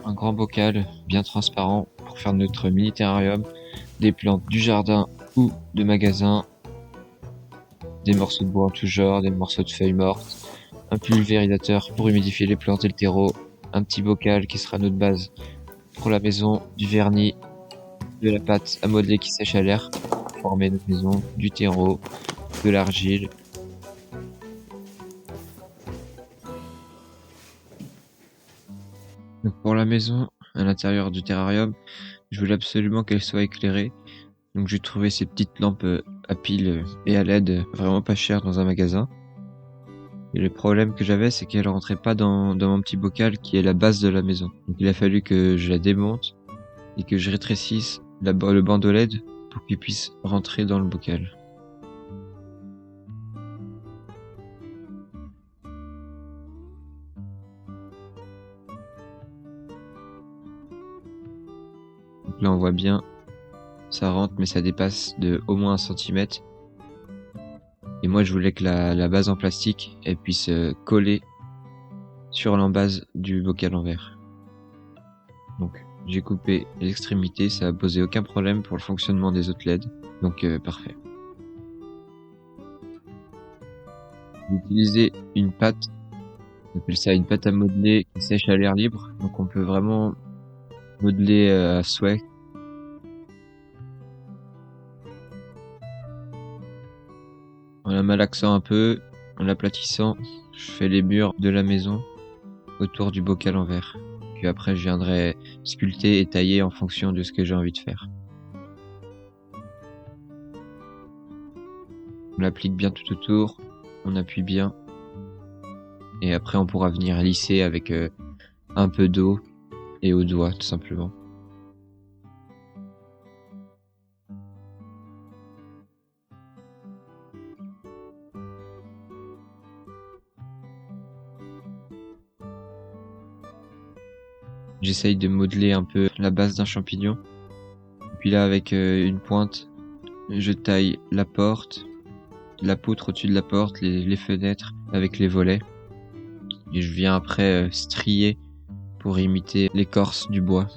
Un grand bocal bien transparent pour faire notre mini terrarium, des plantes du jardin ou de magasin, des morceaux de bois en tout genre, des morceaux de feuilles mortes, un pulvérisateur pour humidifier les plantes et le terreau, un petit bocal qui sera notre base pour la maison, du vernis, de la pâte à modeler qui sèche à l'air pour former notre maison, du terreau, de l'argile. Donc pour la maison, à l'intérieur du terrarium, je voulais absolument qu'elle soit éclairée. Donc j'ai trouvé ces petites lampes à piles et à LED vraiment pas chères dans un magasin. Et le problème que j'avais, c'est qu'elle rentrait pas dans mon petit bocal qui est la base de la maison. Donc il a fallu que je la démonte et que je rétrécisse le bandeau LED pour qu'il puisse rentrer dans le bocal. Donc là on voit bien, ça rentre mais ça dépasse de au moins 1 centimètre. Et moi je voulais que la base en plastique elle puisse coller sur l'embase du bocal en verre. Donc j'ai coupé les extrémités, ça a posé aucun problème pour le fonctionnement des autres LED, donc parfait. J'ai utilisé une pâte, on appelle ça une pâte à modeler qui sèche à l'air libre, donc on peut vraiment modeler à souhait. En la malaxant un peu, en l'aplatissant, je fais les murs de la maison autour du bocal en verre. Puis après je viendrai sculpter et tailler en fonction de ce que j'ai envie de faire. On l'applique bien tout autour, on appuie bien. Et après on pourra venir lisser avec un peu d'eau et au doigt tout simplement. J'essaye de modeler un peu la base d'un champignon. Puis là avec une pointe, je taille la porte, la poutre au-dessus de la porte, les fenêtres avec les volets. Et je viens après strier pour imiter l'écorce du bois.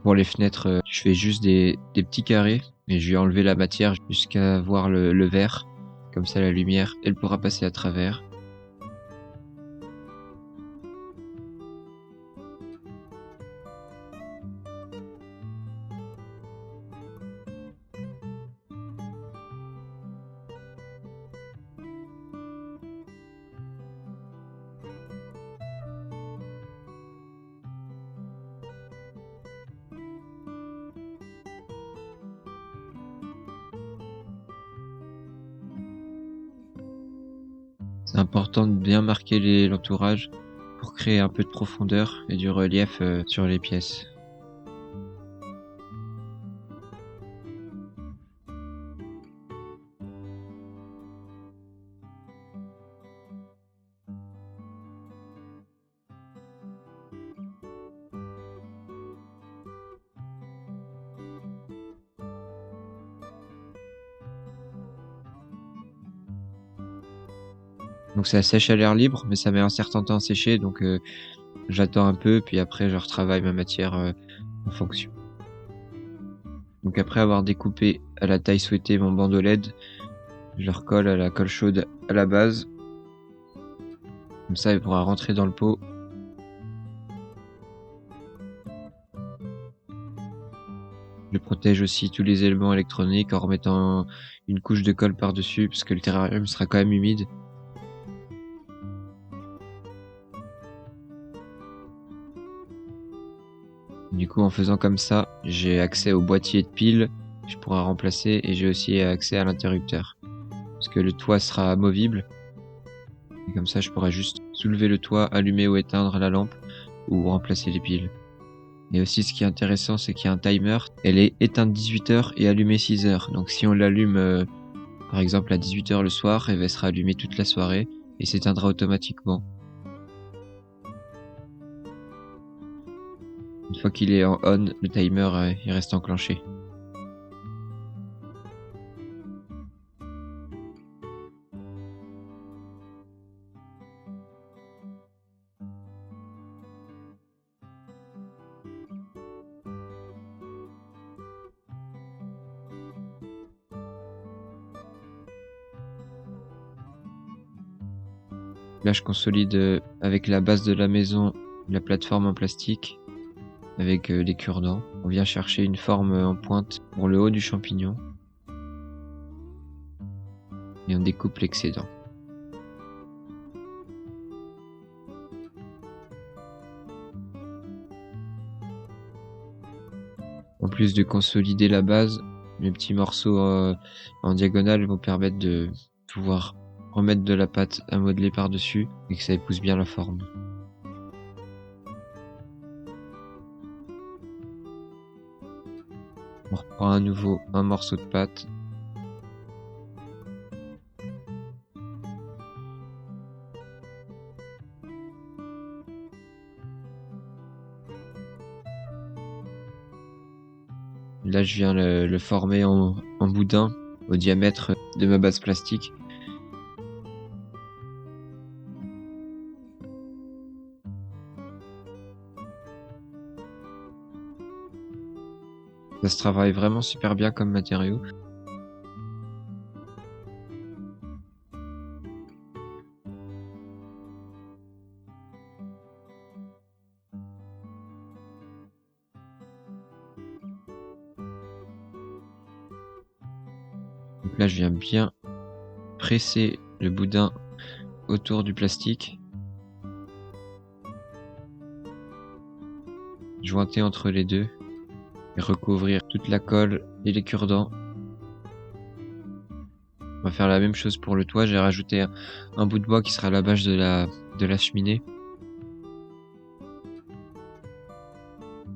Pour les fenêtres, je fais juste des petits carrés et je vais enlever la matière jusqu'à voir le verre. Comme ça la lumière, elle pourra passer à travers. C'est important de bien marquer l'entourage pour créer un peu de profondeur et du relief sur les pièces. Donc ça sèche à l'air libre, mais ça met un certain temps à sécher, donc j'attends un peu, puis après je retravaille ma matière en fonction. Donc après avoir découpé à la taille souhaitée mon bandeau LED, je le recolle à la colle chaude à la base. Comme ça il pourra rentrer dans le pot. Je protège aussi tous les éléments électroniques en remettant une couche de colle par-dessus, parce que le terrarium sera quand même humide. Du coup, en faisant comme ça, j'ai accès au boîtier de piles, je pourrai remplacer, et j'ai aussi accès à l'interrupteur. Parce que le toit sera amovible. Et comme ça, je pourrai juste soulever le toit, allumer ou éteindre la lampe, ou remplacer les piles. Et aussi, ce qui est intéressant, c'est qu'il y a un timer. Elle est éteinte 18h et allumée 6h. Donc si on l'allume, par exemple, à 18h le soir, elle sera allumée toute la soirée, et s'éteindra automatiquement. Une fois qu'il est en on, le timer il reste enclenché. Là, je consolide avec la base de la maison la plateforme en plastique avec des cure-dents. On vient chercher une forme en pointe pour le haut du champignon et on découpe l'excédent. En plus de consolider la base, les petits morceaux en diagonale vont permettre de pouvoir remettre de la pâte à modeler par-dessus et que ça épouse bien la forme. On reprend à nouveau un morceau de pâte. Là, je viens le former en boudin au diamètre de ma base plastique. Ça se travaille vraiment super bien comme matériau. Donc là, je viens bien presser le boudin autour du plastique, jointer entre les deux et recouvrir toute la colle et les cure-dents. On va faire la même chose pour le toit. J'ai rajouté un bout de bois qui sera la bâche de la cheminée.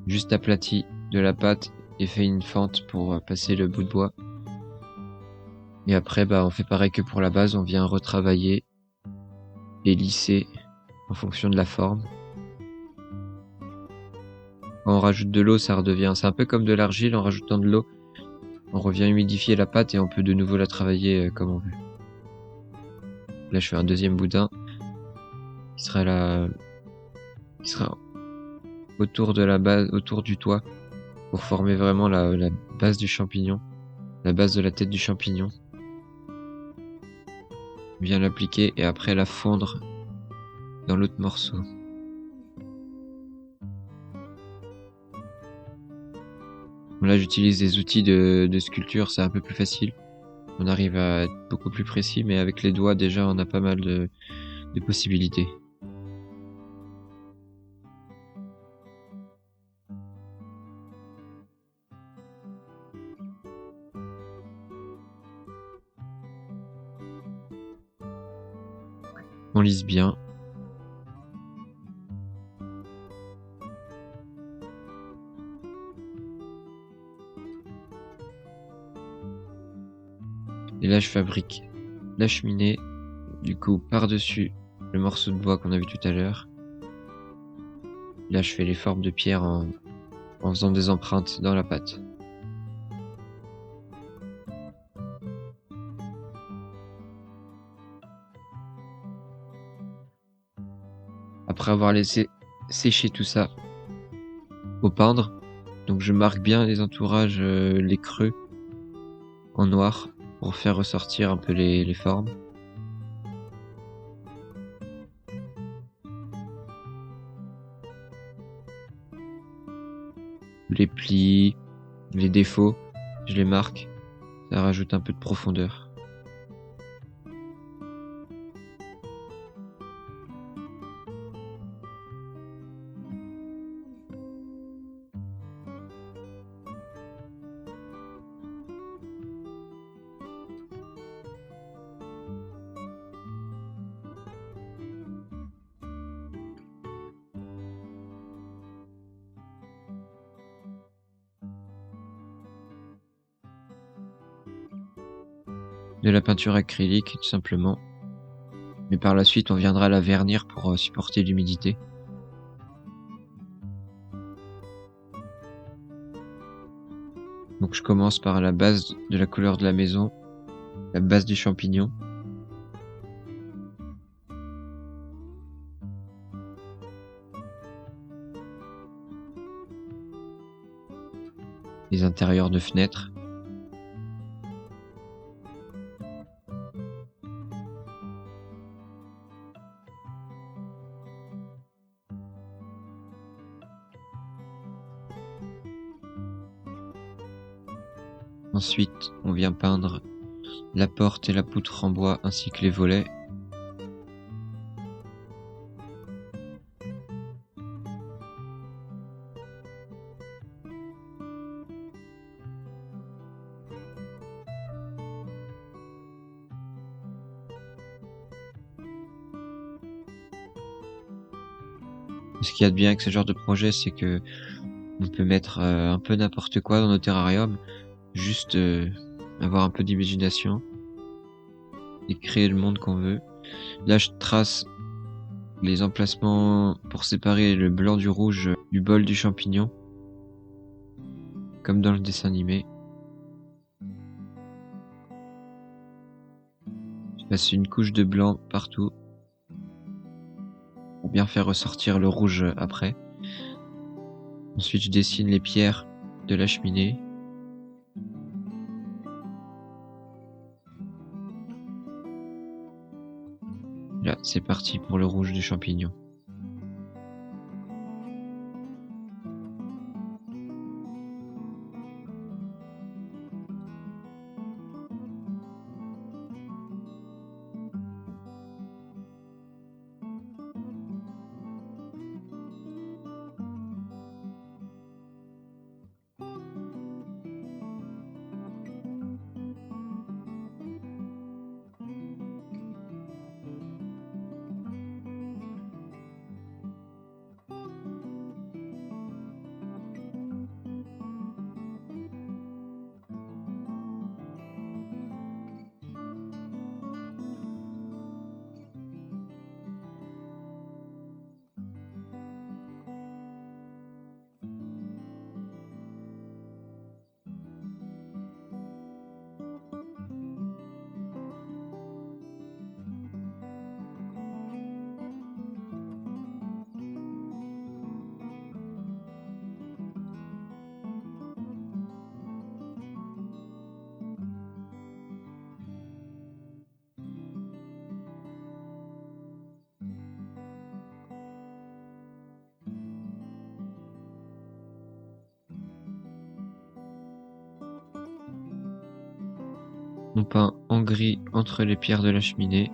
Juste aplati de la pâte et fait une fente pour passer le bout de bois. Et après, on fait pareil que pour la base, on vient retravailler et lisser en fonction de la forme. Quand on rajoute de l'eau, ça redevient, c'est un peu comme de l'argile. En rajoutant de l'eau, on revient humidifier la pâte et on peut de nouveau la travailler comme on veut. Là, je fais un deuxième boudin qui sera autour de la base, autour du toit, pour former vraiment la base du champignon, la base de la tête du champignon. On vient l'appliquer et après la fondre dans l'autre morceau. Là, j'utilise des outils de sculpture, c'est un peu plus facile. On arrive à être beaucoup plus précis, mais avec les doigts, déjà, on a pas mal de possibilités. On lisse bien. Et là, je fabrique la cheminée, du coup, par-dessus le morceau de bois qu'on a vu tout à l'heure. Là, je fais les formes de pierre en faisant des empreintes dans la pâte. Après avoir laissé sécher tout ça au peindre, donc je marque bien les entourages, les creux en noir pour faire ressortir un peu les formes. Les plis, les défauts, je les marque, ça rajoute un peu de profondeur. De la peinture acrylique tout simplement, mais par la suite on viendra la vernir pour supporter l'humidité. Donc je commence par la base de la couleur de la maison, la base du champignon. Les intérieurs de fenêtres. Ensuite, on vient peindre la porte et la poutre en bois ainsi que les volets. Ce qu'il y a de bien avec ce genre de projet, c'est que on peut mettre un peu n'importe quoi dans nos terrariums, juste avoir un peu d'imagination et créer le monde qu'on veut. Là, je trace les emplacements pour séparer le blanc du rouge du bol du champignon, comme dans le dessin animé. Je passe une couche de blanc partout pour bien faire ressortir le rouge après. Ensuite, je dessine les pierres de la cheminée. Là, c'est parti pour le rouge du champignon. On peint en gris entre les pierres de la cheminée.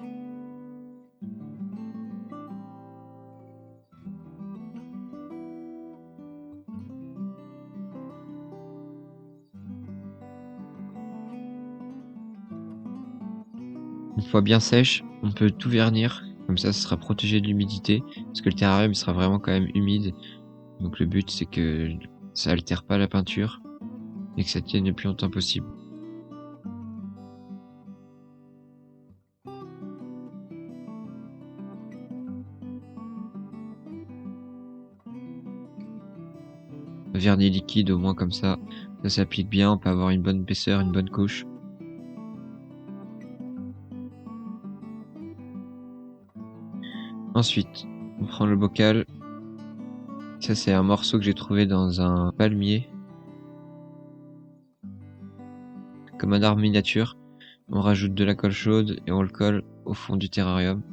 Une fois bien sèche, on peut tout vernir, comme ça sera protégé de l'humidité, parce que le terrarium il sera vraiment quand même humide. Donc le but c'est que ça altère pas la peinture et que ça tienne le plus longtemps possible. Vernis liquide au moins comme ça s'applique bien, on peut avoir une bonne épaisseur, une bonne couche. Ensuite, on prend le bocal. Ça c'est un morceau que j'ai trouvé dans un palmier, comme un arbre miniature. On rajoute de la colle chaude et on le colle au fond du terrarium.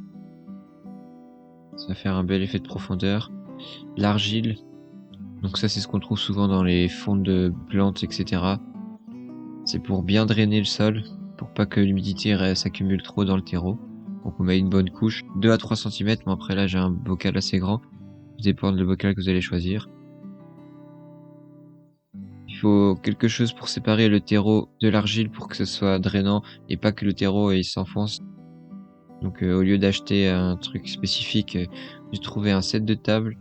Ça va faire un bel effet de profondeur. L'argile, donc ça c'est ce qu'on trouve souvent dans les fonds de plantes, etc. C'est pour bien drainer le sol, pour pas que l'humidité s'accumule trop dans le terreau. Donc on met une bonne couche, 2 à 3 cm, mais après là j'ai un bocal assez grand. Ça dépend du bocal que vous allez choisir. Il faut quelque chose pour séparer le terreau de l'argile pour que ce soit drainant et pas que le terreau il s'enfonce. Donc au lieu d'acheter un truc spécifique, j'ai trouvé un set de table.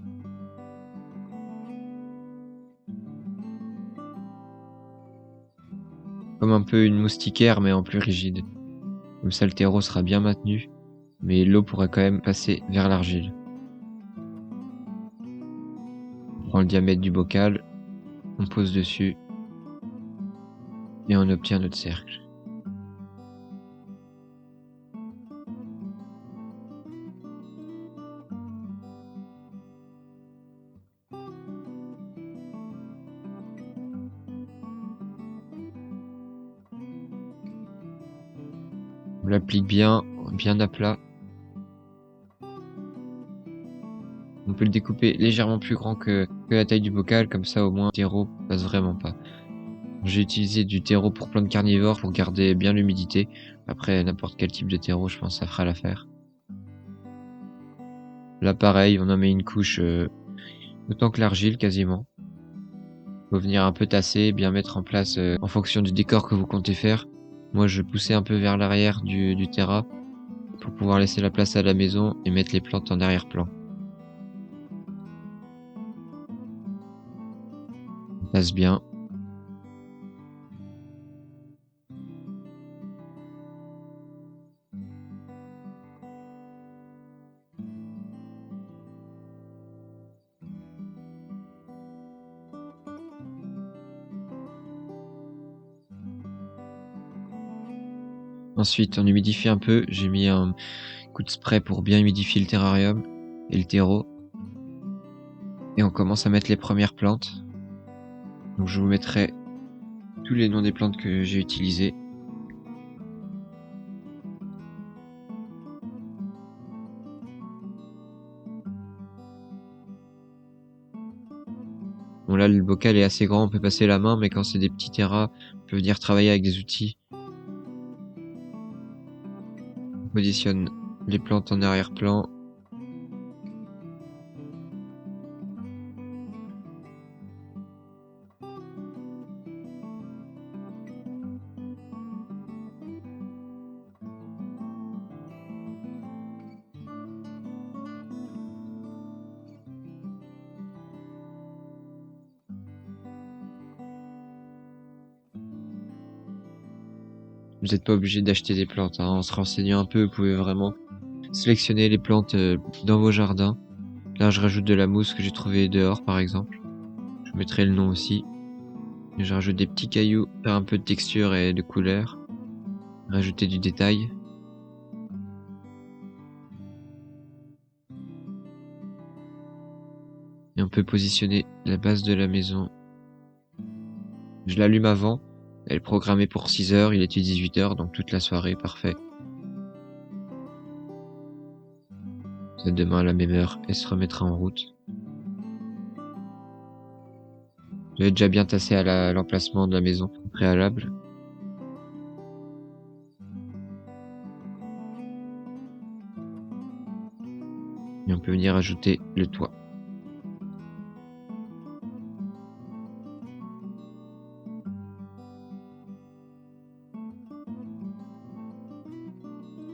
Comme un peu une moustiquaire mais en plus rigide. Comme ça le terreau sera bien maintenu, mais l'eau pourra quand même passer vers l'argile. On prend le diamètre du bocal, on pose dessus. et on obtient notre cercle. On l'applique bien à plat. On peut le découper légèrement plus grand que la taille du bocal, comme ça au moins le terreau passe vraiment pas. J'ai utilisé du terreau pour plantes carnivores pour garder bien l'humidité. Après, n'importe quel type de terreau, je pense que ça fera l'affaire. Là, pareil, on en met une couche autant que l'argile quasiment. Faut venir un peu tasser, bien mettre en place en fonction du décor que vous comptez faire. Moi, je poussais un peu vers l'arrière du terrain pour pouvoir laisser la place à la maison et mettre les plantes en arrière-plan. On passe bien. Ensuite, on humidifie un peu. J'ai mis un coup de spray pour bien humidifier le terrarium et le terreau. Et on commence à mettre les premières plantes. Donc je vous mettrai tous les noms des plantes que j'ai utilisées. Bon là, le bocal est assez grand, on peut passer la main, mais quand c'est des petits terras, on peut venir travailler avec des outils. On positionne les plantes en arrière-plan. Vous n'êtes pas obligé d'acheter des plantes, hein. En se renseignant un peu, vous pouvez vraiment sélectionner les plantes dans vos jardins. Là, je rajoute de la mousse que j'ai trouvée dehors, par exemple. Je mettrai le nom aussi. Et je rajoute des petits cailloux, faire un peu de texture et de couleur. Rajouter du détail. Et on peut positionner la base de la maison. Je l'allume avant. Elle est programmée pour 6 heures, il est 18 heures, donc toute la soirée, parfait. Demain à la même heure, elle se remettra en route. J'avais déjà bien tassé à l'emplacement de la maison préalable. Et on peut venir ajouter le toit.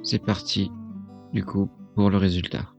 C'est parti, du coup, pour le résultat.